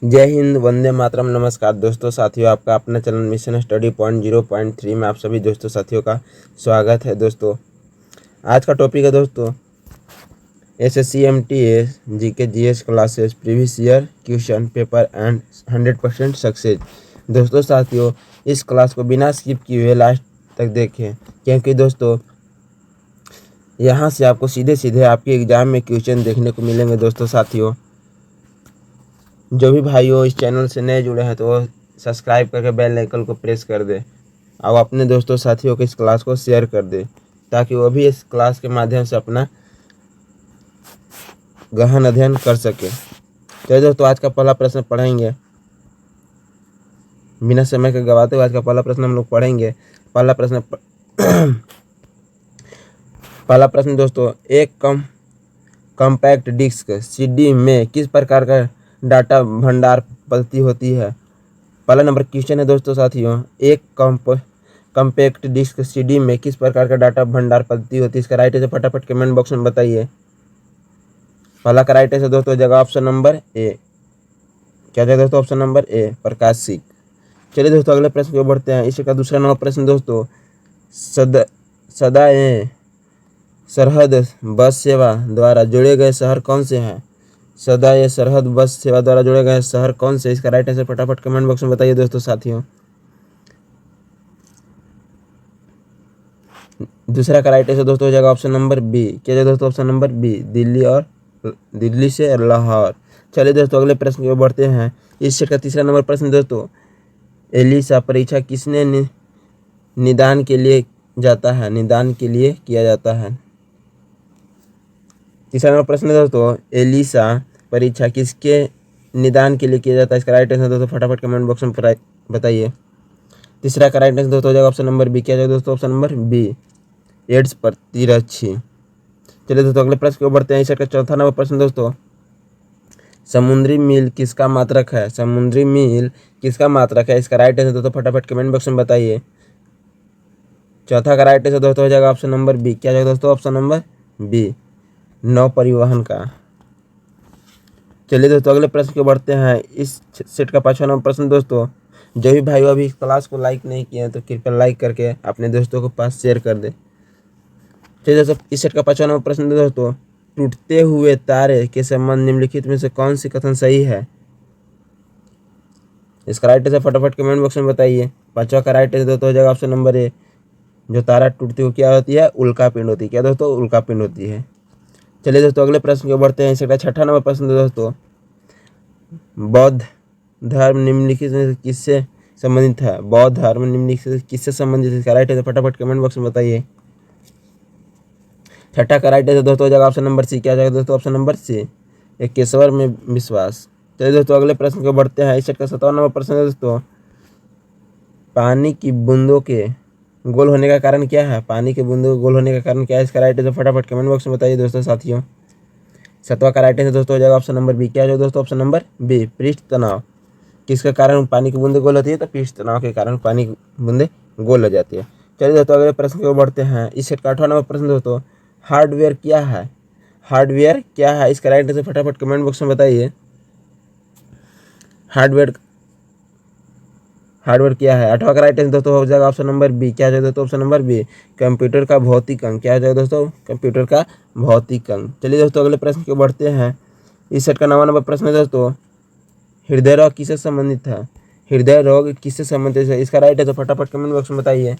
जय हिंद, वंदे मातरम। नमस्कार दोस्तों साथियों, आपका अपना चैनल मिशन स्टडी पॉइंट 0.3 में आप सभी दोस्तों साथियों का स्वागत है। दोस्तों आज का टॉपिक है दोस्तों SSC MTS GK GS classes previous year question paper and 100% success. दोस्तों साथियों, इस क्लास को बिना स्किप किए हुए लास्ट तक देखें, क्योंकि दोस्तों यहाँ से आपको सीधे सीधे आपके एग्जाम में क्वेश्चन देखने को मिलेंगे। दोस्तों साथियों, जो भी भाइयों इस चैनल से नए जुड़े हैं तो वो सब्सक्राइब करके बेल आइकन को प्रेस कर दे और अपने दोस्तों साथियों को इस क्लास को शेयर कर दे, ताकि वो भी इस क्लास के माध्यम से अपना गहन अध्ययन कर सके। तो दोस्तों आज का पहला प्रश्न पढ़ेंगे, बिना समय के गवाते हुए आज का पहला प्रश्न हम लोग पढ़ेंगे। पहला प्रश्न दोस्तों, एक कॉम्पैक्ट डिस्क CD में किस प्रकार का डाटा भंडार पद्धति होती है। पहला नंबर क्वेश्चन है दोस्तों साथियों, एक कॉम्पैक्ट डिस्क CD में किस प्रकार का डाटा भंडार पद्धति होती है। इसका राइट आंसर फटाफट कमेंट बॉक्स में बताइए। पहला का राइट आंसर दोस्तों जगह ऑप्शन नंबर ए। क्या जगह दोस्तों? ऑप्शन नंबर ए, प्रकाशिक। चलिए दोस्तों अगले प्रश्न को बढ़ते हैं। इसका दूसरा नंबर प्रश्न दोस्तों, सदा सरहद बस सेवा द्वारा जोड़े गए शहर कौन से हैं। सदा ये सरहद बस सेवा द्वारा जोड़े गए शहर कौन से? इसका राइट आंसर फटाफट कमेंट बॉक्स में बताइए दोस्तों साथियों। दूसरा का राइट आंसर दोस्तों हो जाएगा ऑप्शन नंबर बी। क्या है दोस्तों? ऑप्शन नंबर बी, दिल्ली से लाहौर। चलिए दोस्तों अगले प्रश्न की ओर बढ़ते हैं। इस सेट का तीसरा नंबर प्रश्न दोस्तों, एलिसा परीक्षा किसने निदान के लिए जाता है, निदान के लिए किया जाता है। तीसरा नंबर प्रश्न दोस्तों, एलिसा परीक्षा किसके निदान के लिए किया जाता है। इसका राइट आंसर दोस्तों फटाफट कमेंट बॉक्स में बताइए। तीसरा का राइट आंसर दोस्तों हो जाएगा ऑप्शन नंबर बी। क्या जाएगा दोस्तों? ऑप्शन नंबर बी, एड्स प्रतिरक्षी। चलिए दोस्तों अगले प्रश्न को बढ़ते हैं। इस का चौथा नंबर प्रश्न दोस्तों, समुद्री मील किसका मात्रक है। समुद्री मील किसका मात्रक है। इसका राइट आंसर दोस्तों फटाफट कमेंट बॉक्स में बताइए। चौथा का राइट आंसर दोस्तों हो जाएगा ऑप्शन नंबर बी। क्या जाएगा दोस्तों? ऑप्शन नंबर बी, नौ परिवहन का। चलिए दोस्तों अगले प्रश्न को बढ़ते हैं। इस सेट का पांचवा नंबर प्रश्न दोस्तों, जो भी भाई अभी इस क्लास को लाइक नहीं किए हैं तो कृपया लाइक करके अपने दोस्तों को पास शेयर कर दे। चलिए दोस्तों इस सेट का पांचवा नंबर प्रश्न दोस्तों, टूटते हुए तारे के संबंध निम्नलिखित में से कौन सी कथन सही है। इसका राइट आंसर फटाफट कमेंट बॉक्स में बताइए। पांचवा का राइट आंसर दोस्तों हो जाएगा ऑप्शन नंबर ए, जो तारा टूटती हुई क्या होती है, उल्का पिंड होती है। क्या दोस्तों? उल्का पिंड होती है। चलिए दोस्तों अगले प्रश्न को बढ़ते हैं। इसका छठा नंबर प्रश्न दोस्तों, बौद्ध धर्म निम्नलिखित में किससे संबंधित है। बौद्ध धर्म निम्नलिखित किससे संबंधित है। इसका राइट आंसर फटाफट कमेंट बॉक्स में बताइए। छठा का राइट आंसर दोस्तों हो जाएगा ऑप्शन नंबर सी। क्या जाएगा दोस्तों? ऑप्शन नंबर सी, एकेश्वर में विश्वास। चलिए दोस्तों अगले प्रश्न को बढ़ते हैं। इस का 7वां नंबर प्रश्न है दोस्तों, पानी की बूंदों के गोल होने का कारण क्या है। पानी के बूंदों के गोल होने का कारण क्या है। इसका राइट आंसर फटाफट कमेंट बॉक्स में बताइए दोस्तों साथियों। 7वां का राइट आंसर दोस्तों हो जाएगा ऑप्शन नंबर बी। क्या है दोस्तों? ऑप्शन नंबर बी, पृष्ठ तनाव। किसके कारण पानी की बूंदे गोल होती है? तो पृष्ठ तनाव के कारण पानी की बूंदे गोल हो जाती है। चलिए दोस्तों अगले प्रश्न की ओर बढ़ते हैं। इस सेट का 8वां नंबर प्रश्न दोस्तों, हार्डवेयर क्या है। हार्डवेयर क्या है। इसका राइट आंसर फटाफट कमेंट बॉक्स में बताइए। हार्डवेयर क्या है। 8वां का राइट आंसर दोस्तों हो जाएगा ऑप्शन नंबर बी। क्या जाएगा दोस्तों? ऑप्शन नंबर बी, कंप्यूटर का भौतिक अंग। क्या जाएगा दोस्तों? कंप्यूटर का भौतिक अंग। चलिए दोस्तों अगले प्रश्न की बढ़ते हैं। इस सेट का 9वां नंबर प्रश्न है दोस्तों, हृदय रोग किससे संबंधित है। हृदय रोग किससे संबंधित है। इसका राइट आंसर फटाफट कमेंट बॉक्स में बताइए।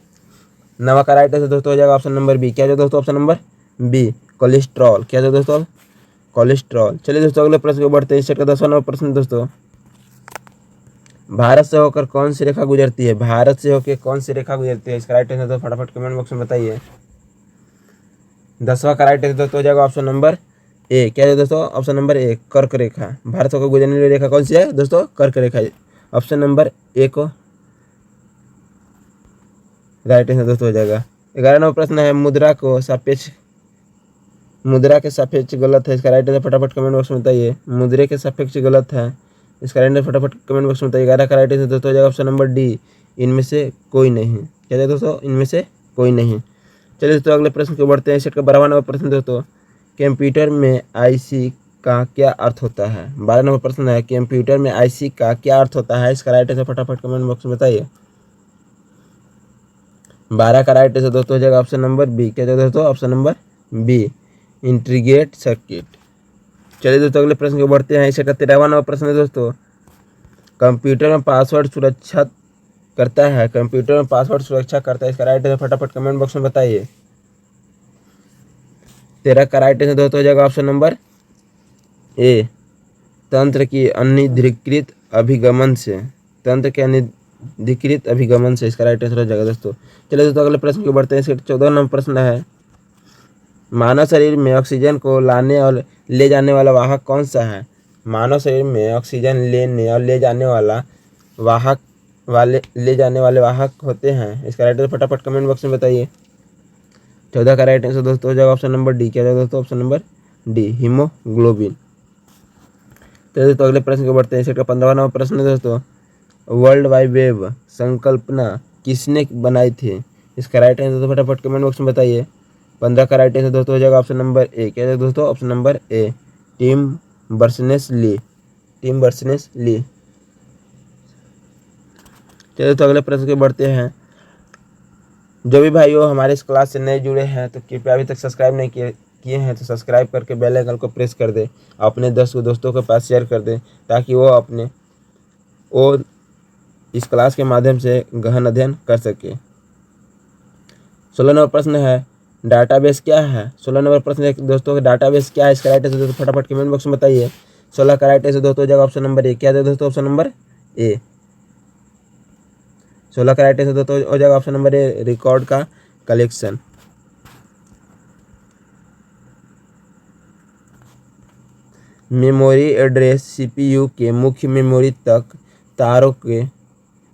9वां का राइट आंसर दोस्तों हो जाएगा ऑप्शन नंबर बी। क्या जाएगा दोस्तों? Option number B, cholesterol. क्या जाएगा दोस्तों? कोलेस्ट्रॉल। चलिए दोस्तों अगले प्रश्न को बढ़ते हैं। इस सेट का 10वां नंबर प्रश्न दोस्तों, भारत से होकर कौन सी रेखा गुजरती है। भारत से होकर कौन सी रेखा गुजरती है। इसका राइट आंसर तो फटाफट कमेंट बॉक्स में बताइए। 10वां का राइट आंसर दोस्तों हो जाएगा ऑप्शन नंबर ए। क्या है दोस्तों? ऑप्शन नंबर ए, कर्क रेखा। भारत से होकर गुजरने वाली रेखा कौन सी है दोस्तों? कर्क रेखा। ऑप्शन नंबर ए को राइट आंसर दोस्तों हो जाएगा। 11वां नंबर प्रश्न है, मुद्रा के सापेक्ष गलत है। इसका राइट आंसर फटाफट कमेंट बॉक्स में बताइए। मुद्रे के सापेक्ष गलत है। इसका राइट आंसर फटाफट कमेंट बॉक्स में बताइए। 11 का राइट आंसर दोस्तों हो जाएगा ऑप्शन नंबर डी, इनमें से कोई नहीं। क्या है दोस्तों? इनमें से कोई नहीं। चलिए दोस्तों अगले प्रश्न को बढ़ते हैं। सेट का 12वां नंबर प्रश्न दोस्तों, कंप्यूटर में IC का क्या अर्थ होता है। 12 नंबर प्रश्न है कंप्यूटर में आईसी का क्या अर्थ होता है। इसका राइट आंसर फटाफट कमेंट बॉक्स में बताइए। 12 का राइट आंसर दोस्तों हो जाएगा ऑप्शन नंबर बी। क्या जाएगा दोस्तों? Option number B, integrate circuit. चलिए दोस्तों अगले प्रश्न को बढ़ते हैं। इसका 13वां नंबर प्रश्न है दोस्तों, कंप्यूटर में पासवर्ड सुरक्षा करता है। कंप्यूटर में पासवर्ड सुरक्षा करता है। इसका राइट आंसर फटाफट कमेंट बॉक्स में बताइए। 13 का राइट आंसर दोस्तों हो जाएगा ऑप्शन नंबर ए, तंत्र की अनधिकृत अभिगमन से। तंत्र के अनधिकृत अभिगमन से इसका राइट आंसर हो जाएगा दोस्तों। चलिए दोस्तों अगले प्रश्न को बढ़ते हैं। इसका 14 नंबर प्रश्न है, मानव शरीर में ऑक्सीजन को लाने और ले जाने वाला वाहक कौन सा है। मानव शरीर में ऑक्सीजन लेने और ले जाने वाले वाहक होते हैं। इसका राइट आंसर फटाफट कमेंट बॉक्स में बताइए। 14 का राइट आंसर दोस्तों हो जाएगा ऑप्शन नंबर डी। क्या जाएगा दोस्तों? Option number D, haemoglobin. तो दोस्तों अगले प्रश्न को बढ़ते हैं। इसका 15वां नंबर प्रश्न है दोस्तों, वर्ल्ड वाइड वेब संकल्पना किसने बनाई थी। इसका राइट आंसर दोस्तों फटाफट कमेंट बॉक्स में बताइए। 15 का राइट आंसर दोस्तों हो जाएगा ऑप्शन नंबर ए। क्या है दोस्तों? Option number A, Tim Berners-Lee. Tim Berners-Lee. चलिए तो अगले प्रश्न के बढ़ते हैं। जो भी भाइयों हमारे इस क्लास से नए जुड़े हैं तो कृपया अभी तक सब्सक्राइब नहीं किए हैं तो सब्सक्राइब करके बेल आइकन को प्रेस कर दें, अपने 10 दोस्तों के पास शेयर कर दें ताकि वो इस क्लास के माध्यम से गहन अध्ययन कर सके। 16 नंबर प्रश्न है, डाटाबेस क्या है। 16 नंबर प्रश्न है दोस्तों, डाटाबेस क्या है। इसका राइट आंसर दोस्तों फटाफट कमेंट बॉक्स में बताइए। 16 का राइट आंसर दोस्तों हो जाएगा ऑप्शन नंबर ए। क्या है दोस्तों? ऑप्शन नंबर ए। 16 का राइट आंसर दोस्तों हो जाएगा ऑप्शन नंबर ए, रिकॉर्ड का कलेक्शन। मेमोरी एड्रेस सीपीयू के मुख्य मेमोरी तक तारों के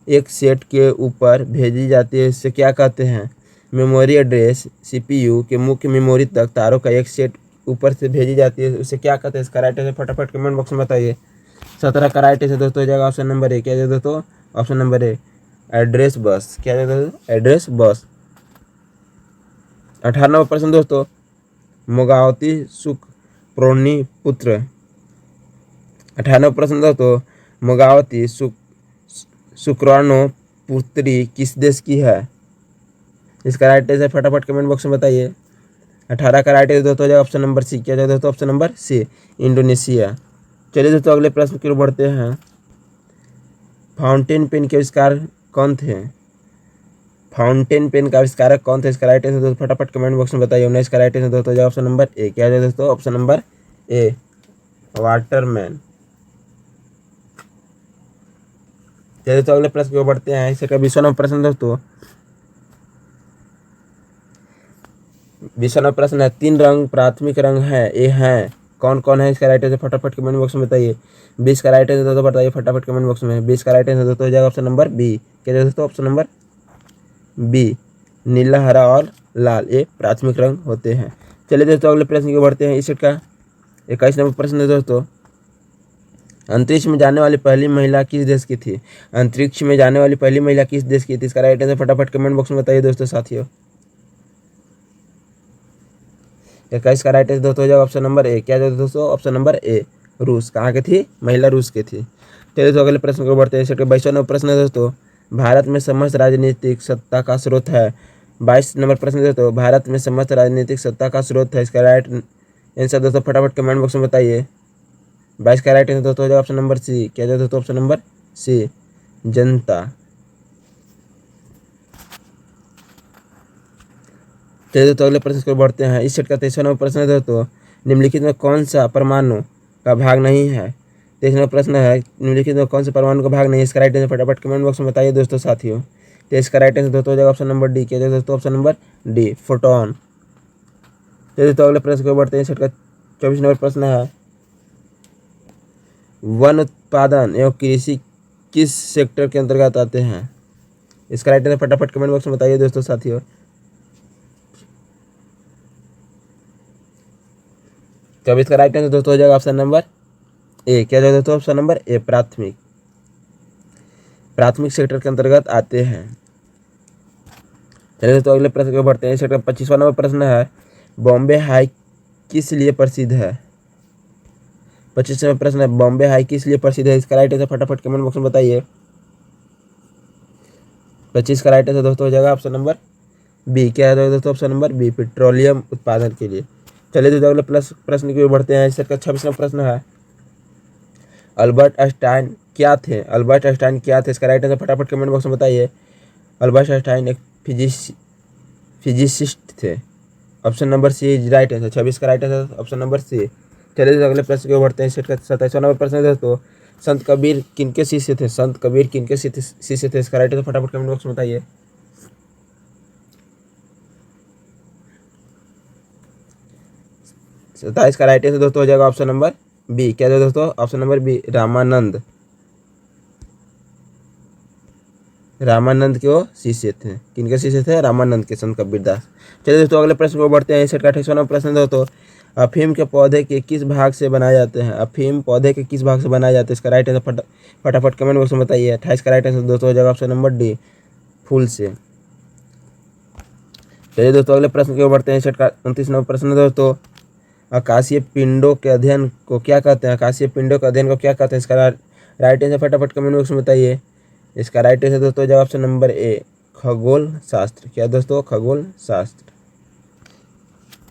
एक सेट के ऊपर भेजी जाती है, इसे क्या कहते हैं। मेमोरी एड्रेस सीपीयू के मुख्य मेमोरी तक तारों का एक सेट ऊपर से भेजी जाती है, उसे क्या कहते हैं। इसका राइट आंसर फटाफट कमेंट बॉक्स में बताइए। 17 का राइट आंसर दोस्तों हो जाएगा ऑप्शन नंबर ए। क्या है दोस्तों? ऑप्शन नंबर ए, एड्रेस बस। क्या है दोस्तों? Address bus. 18वां प्रश्न दोस्तों, मोगावती शुक्रोनी पुत्र। 18वां प्रश्न दोस्तों, मोगावती शुक्राणु पुत्री किस देश की है। इसका राइट आंसर फटाफट कमेंट बॉक्स में बताइए। 18 का राइट आंसर दोस्तों हो जाएगा ऑप्शन नंबर सी। क्या जाएगा दोस्तों? Option number C, Indonesia. चलिए दोस्तों अगले प्रश्न की ओर बढ़ते हैं। फाउंटेन पेन के आविष्कार कौन थे। फाउंटेन पेन का आविष्कारक कौन थे। इसका राइट आंसर दोस्तों फटाफट कमेंट बॉक्स में बताइए। इसका राइट आंसर दोस्तों हो जाएगा ऑप्शन नंबर ए। क्या जाएगा दोस्तों? ऑप्शन नंबर ए, वाटरमैन। चलिए तो अगले प्रश्न की ओर बढ़ते हैं। इसका 20वां नंबर प्रश्न दोस्तों, 20वां प्रश्न है, 3 रंग प्राथमिक रंग है, ये हैं कौन कौन है। इसका राइट आंसर फटाफट कमेंट बॉक्स में बताइए। 20 का राइट आंसर दोस्तों बताइए फटाफट कमेंट बॉक्स में। 20 का राइट आंसर दोस्तों हो जाएगा ऑप्शन नंबर बी। क्या है दोस्तों? ऑप्शन नंबर बी, नीला, हरा और लाल, ये प्राथमिक रंग होते हैं। चलिए दोस्तों अगले प्रश्न की ओर बढ़ते हैं। इसका 21 नंबर प्रश्न है दोस्तों, अंतरिक्ष में जाने वाली पहली महिला किस देश की थी। अंतरिक्ष में जाने वाली पहली महिला किस देश की थी। इसका राइट आंसर फटाफट कमेंट बॉक्स में बताइए दोस्तों साथियों। 21 का राइट आंसर दोस्तों हो जाएगा ऑप्शन नंबर ए। क्या जाएगा दोस्तों? ऑप्शन नंबर ए, रूस। कहाँ की थी? महिला रूस की थी। चलिए तो अगले प्रश्न को बढ़ते हैं। इसका 22वां नंबर प्रश्न है दोस्तों, भारत में समस्त राजनीतिक सत्ता का स्रोत है। 22 नंबर प्रश्न है दोस्तों, भारत में समस्त राजनीतिक सत्ता का स्रोत है। इसका राइट आंसर दोस्तों फटाफट कमेंट बॉक्स में बताइए। 22 का राइट आंसर दोस्तों हो जाएगा ऑप्शन नंबर सी। क्या जाएगा दोस्तों? ऑप्शन नंबर सी, जनता। चलिए तो अगले प्रश्न को बढ़ते हैं। इस सेट का 23वां नंबर प्रश्न है दोस्तों, निम्नलिखित में कौन सा परमाणु का भाग नहीं है। 23वां नंबर प्रश्न है, निम्नलिखित में कौन सा परमाणु का भाग नहीं है। इसका राइट आंसर फटाफट कमेंट बॉक्स में बताइए दोस्तों साथियों। तो इसका राइट आंसर दोस्तों हो जाएगा ऑप्शन नंबर डी। क्या है दोस्तों? Option number D, photon. चलिए तो अगले प्रश्न को बढ़ते हैं। इस सेट का 24 नंबर प्रश्न है, वन उत्पादन एवं कृषि किस सेक्टर के अंतर्गत आते हैं। इसका राइट आंसर फटाफट कमेंट बॉक्स में बताइए दोस्तों साथियों। तो अब इसका राइट आंसर दोस्तों हो जाएगा ऑप्शन नंबर ए। क्या जाएगा दोस्तों? ऑप्शन नंबर ए, प्राथमिक सेक्टर के अंतर्गत आते हैं। चलिए दोस्तों अगले प्रश्न को बढ़ते हैं। सेक्टर 25वां नंबर प्रश्न है, बॉम्बे हाई किस लिए प्रसिद्ध है। 25वां प्रश्न है, बॉम्बे हाई किस लिए प्रसिद्ध है? इसका राइट आंसर फटाफट कमेंट बॉक्स में बताइए। 25 का राइट आंसर दोस्तों हो जाएगा ऑप्शन नंबर बी। क्या है दोस्तों? ऑप्शन नंबर बी, पेट्रोलियम उत्पादन के लिए। चलिए दोस्तों अगले प्लस प्रश्न की ओर बढ़ते हैं। इसका 26वां प्रश्न है, अल्बर्ट आइंस्टाइन क्या थे? अल्बर्ट आइंस्टाइन क्या थे? इसका राइट आंसर फटाफट कमेंट बॉक्स में बताइए। अल्बर्ट आइंस्टाइन एक फिजिसिस्ट थे। Option number C is right answer. 26 का right answer option number C. चलिए तो अगले प्रश्न की ओर बढ़ते हैं। इसका 27वां नंबर प्रश्न है दोस्तों, संत कबीर किनके शिष्य थे? संत कबीर किनके शिष्य थे? इसका राइट आंसर फटाफट कमेंट बॉक्स में बताइए। 27 का राइट आंसर दोस्तों हो जाएगा ऑप्शन नंबर बी। क्या है दोस्तों? Option number B, Ramanand. Ramanand के वो शिष्य थे। किनके शिष्य थे? रामानंद के, संत कबीर दास। चलिए दोस्तों अगले प्रश्न को बढ़ते हैं। 61 का 28वां प्रश्न दोस्तों, अफीम के पौधे के किस भाग से बनाए जाते हैं? अफीम पौधे के किस भाग से बनाए जाते हैं? इसका राइट आंसर फटाफट कमेंट बॉक्स में बताइए। 28 का राइट आंसर दोस्तों हो जाएगा ऑप्शन नंबर डी, फूल से। चलिए दोस्तों अगले प्रश्न की ओर बढ़ते हैं। 29वां प्रश्न दोस्तों, आकाशीय पिंडों के अध्ययन को क्या कहते हैं? आकाशीय पिंडों के अध्ययन को क्या कहते हैं? इसका राइट आंसर फटाफट कमेंट बॉक्स में बताइए। इसका राइट आंसर दोस्तों हो जाएगा ऑप्शन नंबर ए, खगोल शास्त्र। क्या दोस्तों? खगोल शास्त्र।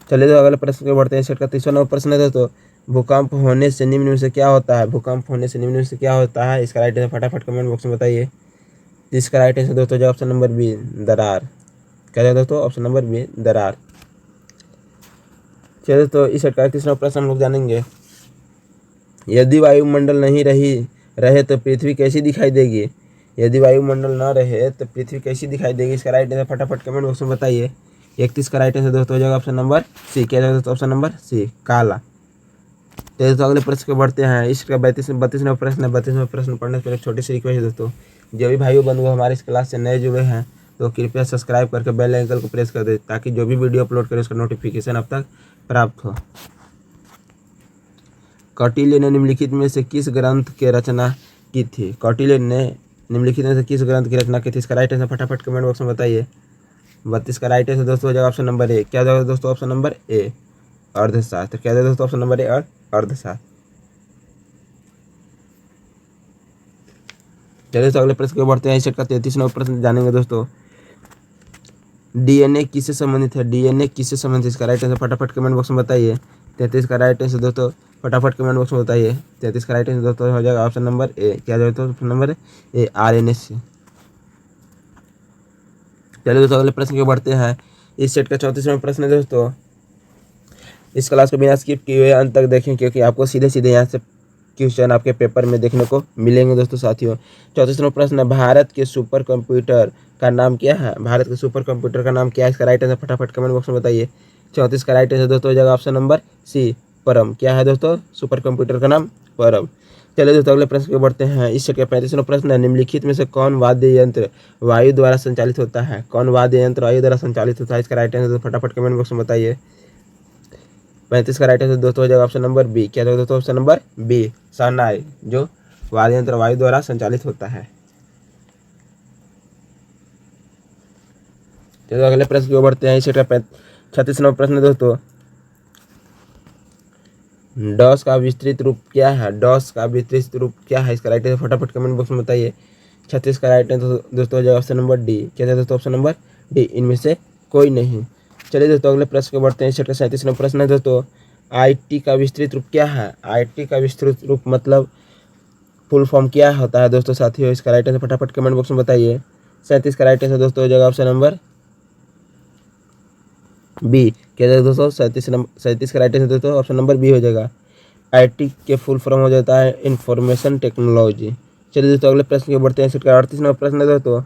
चलिए तो अगले प्रश्न को बढ़ते हैं। 31वां प्रश्न है दोस्तों, भूकंप होने से निम्न में से क्या होता है? भूकंप होने से निम्न में से क्या होता है? इसका राइट आंसर फटाफट कमेंट बॉक्स में बताइए। इसका राइट आंसर दोस्तों हो जाएगा ऑप्शन नंबर बी, दरार। क्या है दोस्तों? ऑप्शन नंबर बी, दरार। चलिए तो इस 31वां प्रश्न हम लोग जानेंगे, यदि वायुमंडल नहीं रहे तो पृथ्वी कैसी दिखाई देगी? यदि वायुमंडल न रहे तो पृथ्वी कैसी दिखाई देगी? इसका राइट आंसर फटाफट कमेंट बॉक्स में बताइए। 31 का राइट आंसर दोस्तों हो जाएगा ऑप्शन नंबर सी। क्या है दोस्तों? ऑप्शन नंबर सी, काला। तो दोस्तों अगले प्रश्न को बढ़ते हैं। इसका 32वां प्रश्न है। 32वां प्रश्न पढ़ने से पहले छोटी सी रिक्वेस्ट है दोस्तों, जो भी भाइयों बंधु हमारे इस क्लास से नए जुड़े हैं तो कृपया सब्सक्राइब करके बेल आइकन को प्रेस कर दे, ताकि जो भी वीडियो अपलोड करें उसका नोटिफिकेशन अब तक प्राप्त हो। कौटिल्य ने निम्नलिखित में से किस ग्रंथ की रचना की थी? कौटिल्य ने निम्नलिखित में से किस ग्रंथ की रचना की थी? इसका राइट आंसर फटाफट कमेंट बॉक्स में बताइए। 32 का राइट आंसर दोस्तों हो जाएगा ऑप्शन नंबर ए। क्या होगा दोस्तों? ऑप्शन नंबर ए, अर्थशास्त्र। क्या है दोस्तों? ऑप्शन नंबर ए, अर्थशास्त्र। चलिए तो अगले प्रश्न को बढ़ते हैं। इस सेट का 33वां प्रश्न जानेंगे दोस्तों, डीएनए किससे संबंधित है? डीएनए किससे संबंधित है? इसका राइट आंसर फटाफट कमेंट बॉक्स में बताइए। 33 का राइट आंसर दोस्तों फटाफट कमेंट बॉक्स में बताइए। 33 का राइट आंसर दोस्तों हो जाएगा ऑप्शन नंबर ए। क्या दोस्तों? ऑप्शन नंबर ए, आरएनए से। चलिए दोस्तों अगले प्रश्न को बढ़ते हैं। इस सेट का 34वां प्रश्न है दोस्तों, इस क्लास को बिना स्किप किए हुए अंत तक देखें, क्योंकि आपको सीधे सीधे यहाँ से क्वेश्चन आपके पेपर में देखने को मिलेंगे दोस्तों। साथियों 34वां प्रश्न है, भारत के सुपर कंप्यूटर का नाम क्या है? भारत के सुपर कंप्यूटर का नाम क्या है? इसका राइट आंसर फटाफट कमेंट बॉक्स में बताइए। 34 का राइट आंसर दोस्तों हो जाएगा ऑप्शन नंबर सी, परम। क्या है दोस्तों? सुपर कंप्यूटर का नाम परम। चलिए दोस्तों अगले प्रश्न को बढ़ते हैं। इस 35वां प्रश्न है, निम्नलिखित में से कौन वाद्य यंत्र वायु द्वारा संचालित होता है? कौन वाद्य यंत्र वायु द्वारा संचालित होता है? इसका राइट आंसर फटाफट कमेंट बॉक्स में बताइए। 35 का राइट आंसर दोस्तों हो जाएगा ऑप्शन नंबर बी। क्या होगा दोस्तों? ऑप्शन नंबर बी, शहनाई, जो वाद्य यंत्र वायु द्वारा संचालित होता है। तो अगले प्रश्न की ओर बढ़ते हैं। इस 36वां प्रश्न दोस्तों, डॉस का विस्तृत रूप क्या है? डॉस का विस्तृत रूप क्या है? इसका राइट आंसर फटाफट कमेंट बॉक्स में बताइए। 36 का राइट आंसर दोस्तों हो जाएगा ऑप्शन नंबर डी। क्या है दोस्तों? ऑप्शन नंबर डी, इनमें से कोई नहीं। चलिए दोस्तों अगले प्रश्न को बढ़ते हैं। इस 37वां प्रश्न है दोस्तों, आईटी का विस्तृत रूप क्या है? आईटी का विस्तृत रूप मतलब फुल फॉर्म क्या होता है दोस्तों? साथियों इसका राइट आंसर फटाफट कमेंट बॉक्स में बताइए। 37 का राइट आंसर दोस्तों हो जाएगा ऑप्शन नंबर बी। क्या है दोस्तों? 37 का राइट आंसर दोस्तों ऑप्शन नंबर बी हो जाएगा। आईटी के फुल फॉर्म हो जाता है इंफॉर्मेशन टेक्नोलॉजी। चलिए दोस्तों अगले प्रश्न की बढ़ते हैं। इसका 38वां प्रश्न है दोस्तों,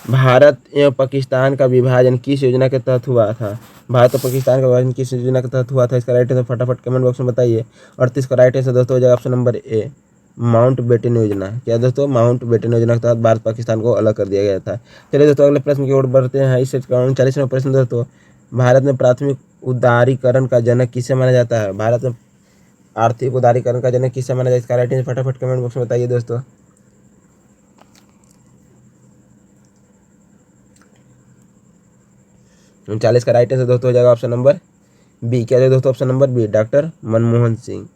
भारत एवं पाकिस्तान का विभाजन किस योजना के तहत हुआ था? भारत और पाकिस्तान का विभाजन किस योजना के तहत हुआ था? इसका राइट आंसर फटाफट कमेंट बॉक्स में बताइए। 38 का राइट आंसर दोस्तों हो जाएगा option number A, Mountbatten योजना। क्या दोस्तों? माउंट बेटन योजना के तहत भारत पाकिस्तान को अलग कर दिया गया था। चलिए दोस्तों अगले प्रश्न की ओर बढ़ते हैं। इस 39वां प्रश्न दोस्तों, भारत में प्राथमिक उदारीकरण का जनक किसे माना जाता है? भारत में आर्थिक उदारीकरण का जनक किसे माना जाता है? इसका राइट आंसर फटाफट कमेंट बॉक्स में बताइए दोस्तों। 39 का राइट आंसर दोस्तों हो जाएगा ऑप्शन नंबर बी। क्या है दोस्तों? Option number B, doctor Manmohan Singh.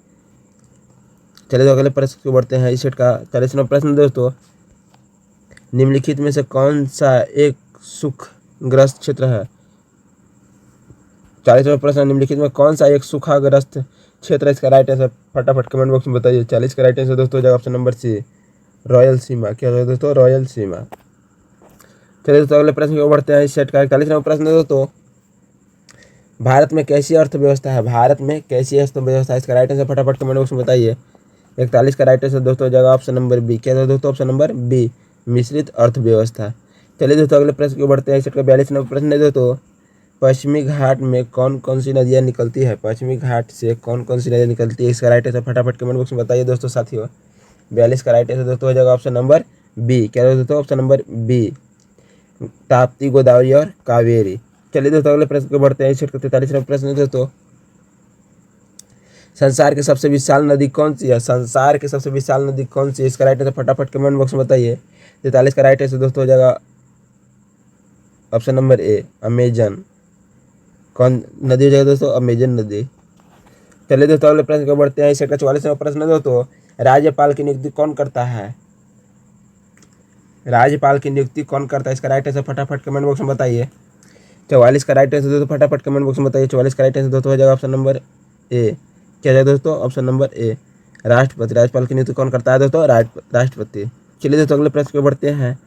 चलिए तो अगले प्रश्न को बढ़ते हैं। इस सेट का 40वां प्रश्न दोस्तों, निम्नलिखित में से कौन सा एक सूखाग्रस्त क्षेत्र है? 40वां प्रश्न, निम्नलिखित में कौन सा एक सूखाग्रस्त क्षेत्र है? इसका राइट आंसर फटाफट कमेंट बॉक्स में बताइए। 40 का राइट आंसर दोस्तों हो जाएगा ऑप्शन नंबर सी, रॉयल सीमा। क्या है दोस्तों? रॉयल सीमा। चलिए दोस्तों अगले प्रश्न को बढ़ते हैं। इस सेट का 41वां प्रश्न दोस्तों, भारत में कैसी अर्थव्यवस्था है? भारत में कैसी अर्थव्यवस्था है? इसका राइट आंसर फटाफट कमेंट बॉक्स में बताइए। 41 का राइट आंसर दोस्तों हो जाएगा ऑप्शन नंबर बी। क्या है दोस्तों? ऑप्शन नंबर बी, मिश्रित अर्थव्यवस्था। चलिए दोस्तों अगले प्रश्न को बढ़ते हैं। इस सेट का 42वां प्रश्न है दोस्तों, पश्चिमी घाट में कौन कौन सी नदियाँ निकलती है? पश्चिमी घाट से कौन कौन सी नदियाँ निकलती है? इसका राइट आंसर फटाफट कमेंट बॉक्स में बताइए दोस्तों साथियों। 42 का राइट आंसर दोस्तों हो जाएगा ऑप्शन नंबर बी। क्या है दोस्तों? Option number B, Tapti, Godavari और कावेरी। चलिए दोस्तों अगले प्रश्न को बढ़ते हैं। इस 43वां प्रश्न है दोस्तों, संसार की सबसे विशाल नदी कौन सी है? संसार की सबसे विशाल नदी कौन सी है? इसका राइट आंसर फटाफट कमेंट बॉक्स में बताइए। 43 का राइट आंसर दोस्तों हो जाएगा ऑप्शन नंबर ए, अमेजन। कौन नदी हो जाएगा दोस्तों? अमेजन नदी। चलिए दोस्तों अगले प्रश्न को बढ़ते हैं। इस सेट का 44वां प्रश्न है दोस्तों, राज्यपाल की नियुक्ति कौन करता है? राज्यपाल की नियुक्ति कौन करता है? इसका राइट आंसर फटाफट कमेंट बॉक्स में बताइए। 44 का राइट आंसर दोस्तों फटाफट कमेंट बॉक्स में बताइए। 44 का राइट आंसर दोस्तों हो जाएगा ऑप्शन नंबर ए। क्या है दोस्तों? ऑप्शन नंबर ए, राष्ट्रपति। राज्यपाल की नियुक्ति कौन करता है दोस्तों? राष्ट्रपति। चलिए दोस्तों अगले प्रश्न को बढ़ते हैं।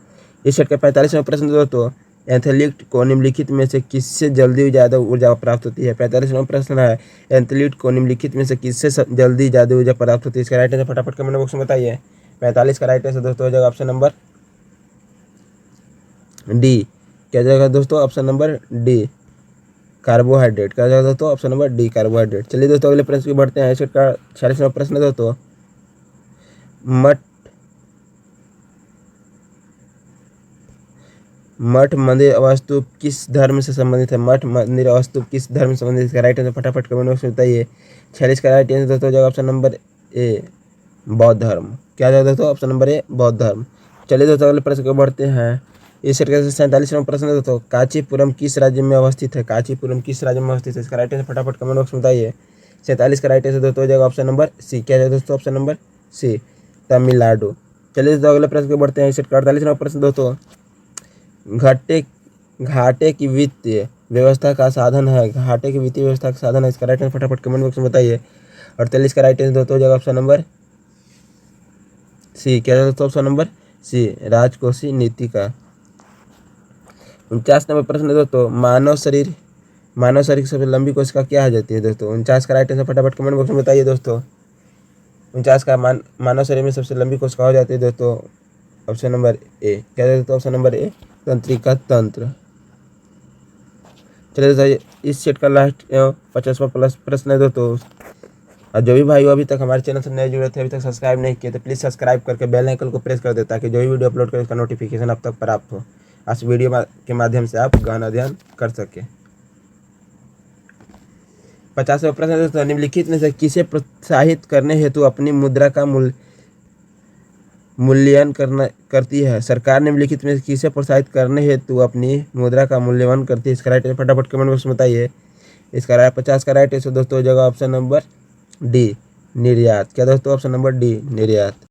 इस सेट का 45वां प्रश्न दोस्तों, एथलीट को निम्नलिखित में से किससे जल्दी ज़्यादा ऊर्जा प्राप्त होती है? 45वां प्रश्न है, एथलीट को निम्नलिखित में से किससे जल्दी ज़्यादा ऊर्जा प्राप्त होती है? इसका राइट आंसर फटाफट कमेंट बॉक्स में बताइए। 45 का राइट आंसर दोस्तों हो जाएगा ऑप्शन नंबर डी। क्या जाएगा दोस्तों? Option number D, carbohydrate. क्या जाएगा दोस्तों? Option number D, carbohydrate. चलिए दोस्तों अगले प्रश्न की बढ़ते हैं। इसका 46वां प्रश्न है दोस्तों, मठ मंदिर वास्तु किस धर्म से संबंधित है? मठ मंदिर वास्तु किस धर्म से संबंधित है? राइट आंसर फटाफट कमेंट बॉक्स में बताइए। 46 का राइट आंसर दोस्तों हो जाएगा ऑप्शन नंबर ए, बौद्ध धर्म। क्या जाएगा दोस्तों? ऑप्शन नंबर ए, बौद्ध धर्म। चलिए दोस्तों अगले प्रश्न को बढ़ते हैं। इस सेट का 47वां प्रश्न है दोस्तों, कांचीपुरम किस राज्य में अवस्थित है? कांचीपुरम किस राज्य में अवस्थित है? इसका राइट आंसर फटाफट कमेंट बॉक्स में बताइए। 47 का राइट आंसर दोस्तों हो जाएगा ऑप्शन नंबर सी। क्या है दोस्तों? Option number C, Tamil Nadu. चलिए दोस्तों अगले प्रश्न को बढ़ते हैं। इस सेट का 48वां प्रश्न दोस्तों, घाटे की वित्तीय व्यवस्था का साधन है? घाटे की वित्तीय व्यवस्था का साधन है? इसका राइट आंसर फटाफट कमेंट बॉक्स में बताइए। 48 का राइट आंसर दोस्तों हो जाएगा ऑप्शन नंबर सी। क्या है दोस्तों? ऑप्शन नंबर सी, राजकोषीय नीति का। 49वां प्रश्न दोस्तों, मानव शरीर की सबसे लंबी कोशिका क्या हो जाती है दोस्तों? 49 का राइट आंसर फटाफट कमेंट बॉक्स में बताइए दोस्तों। 49 का मानव शरीर में सबसे लंबी कोशिका हो जाती है दोस्तों ऑप्शन नंबर ए। क्या है दोस्तों? ऑप्शन नंबर ए, तंत्रिका तंत्र। चलिए दोस्तों इस सेट का लास्ट 50वां प्लस प्रश्न है दोस्तों, और जो भी भाई अभी तक हमारे चैनल से नए जुड़े थे, अभी तक सब्सक्राइब नहीं किए तो प्लीज़ सब्सक्राइब करके बेल आइकन को प्रेस कर दे, ताकि जो भी वीडियो अपलोड करें उसका नोटिफिकेशन आप तक प्राप्त हो। इस वीडियो के माध्यम से आप गहन अध्ययन कर सकें। 50वां प्रश्न है दोस्तों, निम्नलिखित में से किसे प्रोत्साहित करने हेतु अपनी मुद्रा का मूल्यांकन करती है? सरकार निम्नलिखित में किसे प्रोत्साहित करने हेतु अपनी मुद्रा का मूल्यांकन करती है? इसका राइट फटाफट कमेंट बॉक्स में बताइए। इसका 50 का राइट आंसर दोस्तों हो जाएगा ऑप्शन नंबर डी, निर्यात। क्या दोस्तों? ऑप्शन नंबर डी, निर्यात।